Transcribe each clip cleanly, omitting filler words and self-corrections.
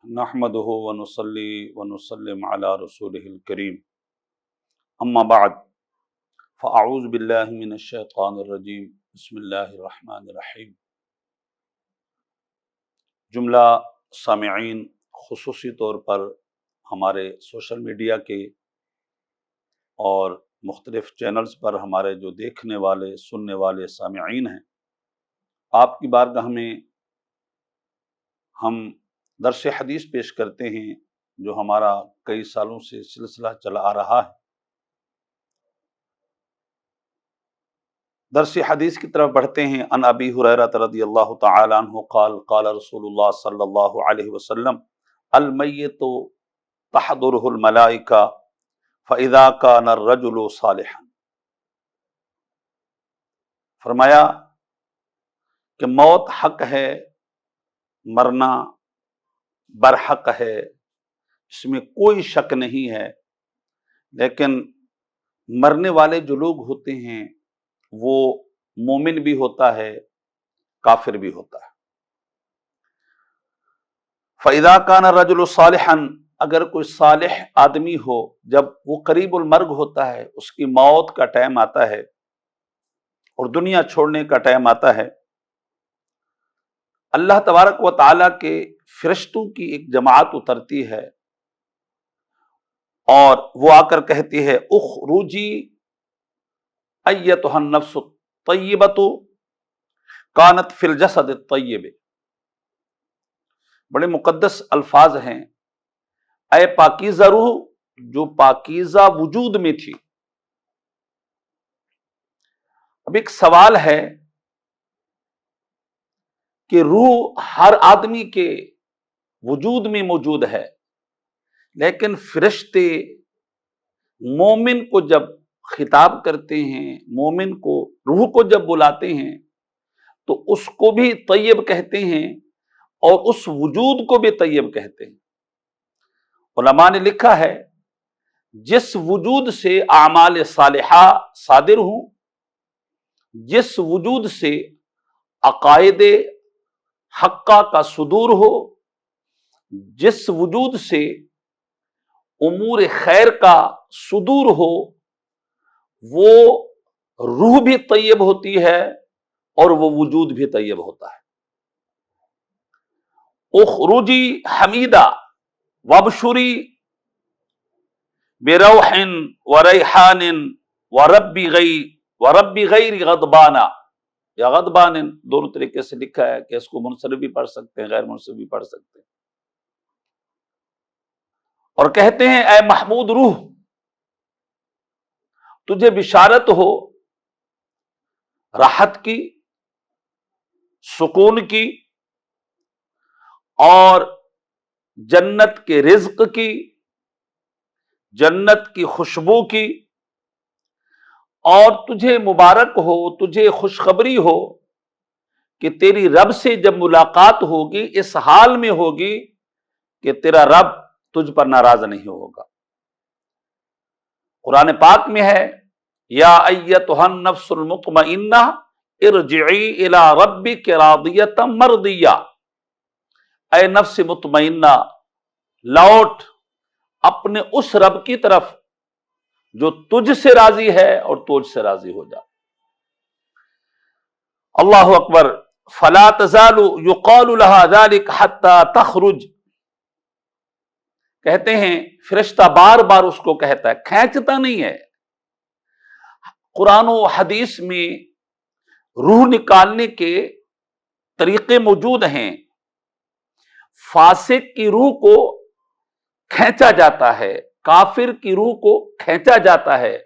نحمده ونصلي ونسلم على رسوله الكريم اما بعد فاعوذ باللہ من الشیطان الرجیم بسم اللہ الرحمن الرحیم۔ جملہ سامعین، خصوصی طور پر ہمارے سوشل میڈیا کے اور مختلف چینلز پر ہمارے جو دیکھنے والے سننے والے سامعین ہیں، آپ کی بارگاہ میں ہم درس حدیث پیش کرتے ہیں جو ہمارا کئی سالوں سے سلسلہ چلا آ رہا ہے۔ درس حدیث کی طرف بڑھتے ہیں۔ ان ابی ہریرہ رضی اللہ تعالی عنہ قال قال رسول اللہ صلی اللہ علیہ وسلم المیت تحضرہ الملائکہ فاذا کان الرجل صالحا۔ فرمایا کہ موت حق ہے، مرنا برحق ہے، اس میں کوئی شک نہیں ہے، لیکن مرنے والے جو لوگ ہوتے ہیں وہ مومن بھی ہوتا ہے، کافر بھی ہوتا ہے۔ فَإِذَا كَانَ الرَّجُلُ صَالِحًا، اگر کوئی صالح آدمی ہو، جب وہ قریب المرگ ہوتا ہے، اس کی موت کا ٹائم آتا ہے اور دنیا چھوڑنے کا ٹائم آتا ہے، اللہ تبارک و تعالیٰ کے فرشتوں کی ایک جماعت اترتی ہے اور وہ آ کر کہتی ہے اخرجی ایتھا النفس الطیبۃ کانت فی الجسد الطیب۔ بڑے مقدس الفاظ ہیں، اے پاکیزہ روح جو پاکیزہ وجود میں تھی۔ اب ایک سوال ہے کہ روح ہر آدمی کے وجود میں موجود ہے، لیکن فرشتے مومن کو جب خطاب کرتے ہیں، مومن کو، روح کو جب بلاتے ہیں تو اس کو بھی طیب کہتے ہیں اور اس وجود کو بھی طیب کہتے ہیں۔ علماء نے لکھا ہے جس وجود سے اعمال صالحہ صادر ہوں، جس وجود سے عقائد حقہ کا صدور ہو، جس وجود سے امور خیر کا صدور ہو، وہ روح بھی طیب ہوتی ہے اور وہ وجود بھی طیب ہوتا ہے۔ اخرجی حمیدہ وابشری بروح وریحان ورب غیر غضبانہ، یا غضبان دونوں طریقے سے لکھا ہے کہ اس کو منصرف بھی پڑھ سکتے ہیں، غیر منصرف بھی پڑھ سکتے ہیں۔ اور کہتے ہیں اے محمود روح، تجھے بشارت ہو راحت کی، سکون کی اور جنت کے رزق کی، جنت کی خوشبو کی، اور تجھے مبارک ہو، تجھے خوشخبری ہو کہ تیری رب سے جب ملاقات ہوگی اس حال میں ہوگی کہ تیرا رب تجھ پر ناراض نہیں ہوگا۔ قرآن پاک میں ہے یا ایتھا النفس المطمئنہ ارجعی الی ربک راضیۃ مرضیہ، اے نفس مطمئنہ لوٹ اپنے اس رب کی طرف جو تجھ سے راضی ہے اور تجھ سے راضی ہو جا۔ اللہ اکبر۔ فلا تزال یقال لها ذلك حتى تخرج، کہتے ہیں فرشتہ بار بار اس کو کہتا ہے، کھینچتا نہیں ہے۔ قرآن و حدیث میں روح نکالنے کے طریقے موجود ہیں۔ فاسق کی روح کو کھینچا جاتا ہے، کافر کی روح کو کھینچا جاتا ہے،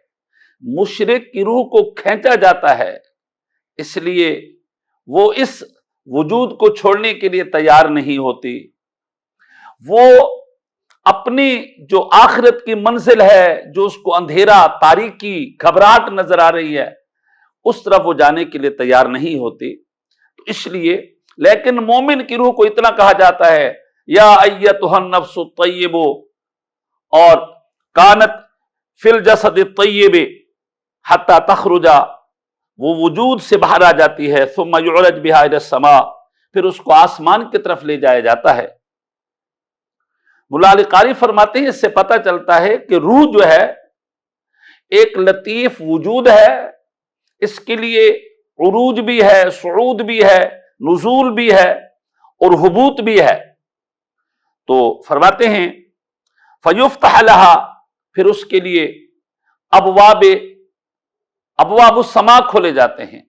مشرک کی روح کو کھینچا جاتا ہے، اس لیے وہ اس وجود کو چھوڑنے کے لیے تیار نہیں ہوتی۔ وہ اپنی جو آخرت کی منزل ہے، جو اس کو اندھیرا، تاریکی، گھبراہٹ نظر آ رہی ہے، اس طرف وہ جانے کے لیے تیار نہیں ہوتی۔ تو اس لیے لیکن مومن کی روح کو اتنا کہا جاتا ہے یا ایتھا النفس الطیب، اور کانت فی الجسد الطیب حتی تخرج، وہ وجود سے باہر آ جاتی ہے، ثم یعرج بها الی السماء، پھر اس کو آسمان کی طرف لے جایا جاتا ہے۔ مولا علی قاری فرماتے ہیں اس سے پتہ چلتا ہے کہ روح جو ہے ایک لطیف وجود ہے، اس کے لیے عروج بھی ہے، صعود بھی ہے، نزول بھی ہے اور حبوط بھی ہے۔ تو فرماتے ہیں فیفتح لہا، پھر اس کے لیے ابواب السماء کھولے جاتے ہیں،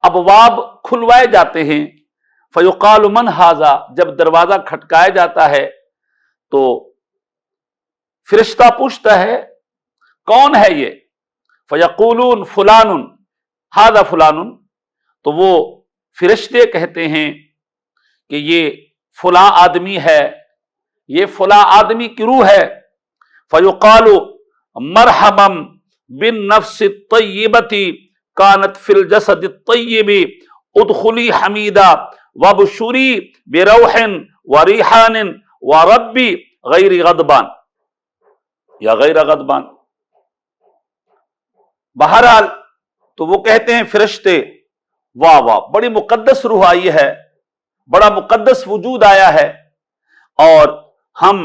ابواب کھلوائے جاتے ہیں۔ فیقال من ھذا، جب دروازہ کھٹکایا جاتا ہے تو فرشتہ پوچھتا ہے کون ہے یہ؟ فیقولون فلان ھذا فلان، تو وہ فرشتے کہتے ہیں کہ یہ فلاں آدمی ہے، یہ فلاں آدمی کی روح ہے۔ فیقال مرحبا بالنفس الطیبۃ کانت فی الجسد الطیب ادخلی حمیدہ وابشری بروح وریحان ورب غیر غضبان یا غیر غضبان۔ بہرحال تو وہ کہتے ہیں فرشتے واہ واہ، بڑی مقدس روح آئی ہے، بڑا مقدس وجود آیا ہے، اور ہم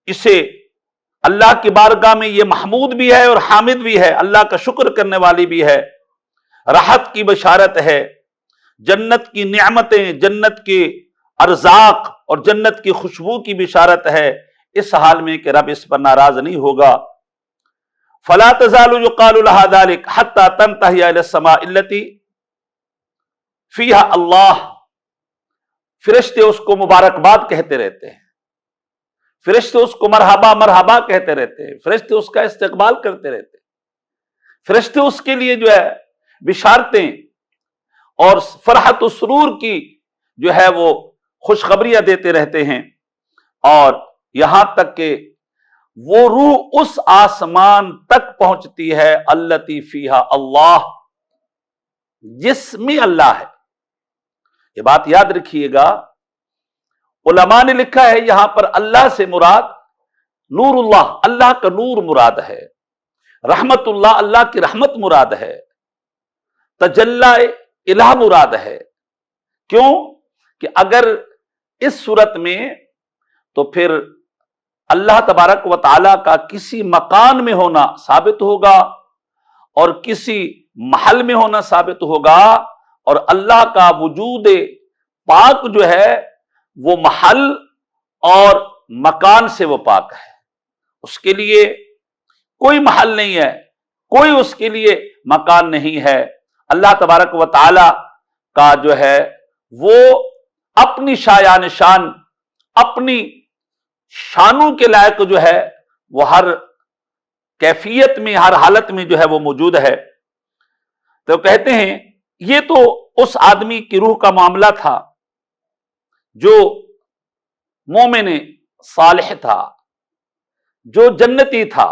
اسے اللہ کی بارگاہ میں یہ محمود بھی ہے اور حامد بھی ہے، اللہ کا شکر کرنے والی بھی ہے، راحت کی بشارت ہے، جنت کی نعمتیں، جنت کے ارزاق اور جنت کی خوشبو کی بشارت ہے، اس حال میں کہ رب اس پر ناراض نہیں ہوگا۔ فلا تزال يقال لها ذلك حتى تنتهي الى السماء التي فيها اللہ، فرشتے اس کو مبارکباد کہتے رہتے ہیں، فرشتے اس کو مرحبا مرحبا کہتے رہتے ہیں، فرشتے اس کا استقبال کرتے رہتے ہیں، فرشتے اس کے لیے جو ہے بشارتیں اور فرحت و سرور کی جو ہے وہ خوشخبریاں دیتے رہتے ہیں، اور یہاں تک کہ وہ روح اس آسمان تک پہنچتی ہے التی فیہا اللہ، جس میں اللہ ہے۔ یہ بات یاد رکھیے گا، علماء نے لکھا ہے یہاں پر اللہ سے مراد نور اللہ، اللہ کا نور مراد ہے، رحمت اللہ، اللہ کی رحمت مراد ہے، تجلی الہ مراد ہے۔ کیوں کہ اگر اس صورت میں تو پھر اللہ تبارک و تعالی کا کسی مکان میں ہونا ثابت ہوگا اور کسی محل میں ہونا ثابت ہوگا، اور اللہ کا وجود پاک جو ہے وہ محل اور مکان سے وہ پاک ہے، اس کے لیے کوئی محل نہیں ہے، کوئی اس کے لیے مکان نہیں ہے۔ اللہ تبارک و تعالی کا جو ہے وہ اپنی شایان شان، اپنی شانوں کے لائق جو ہے وہ ہر کیفیت میں، ہر حالت میں جو ہے وہ موجود ہے۔ تو کہتے ہیں یہ تو اس آدمی کی روح کا معاملہ تھا جو مومن صالح تھا، جو جنتی تھا،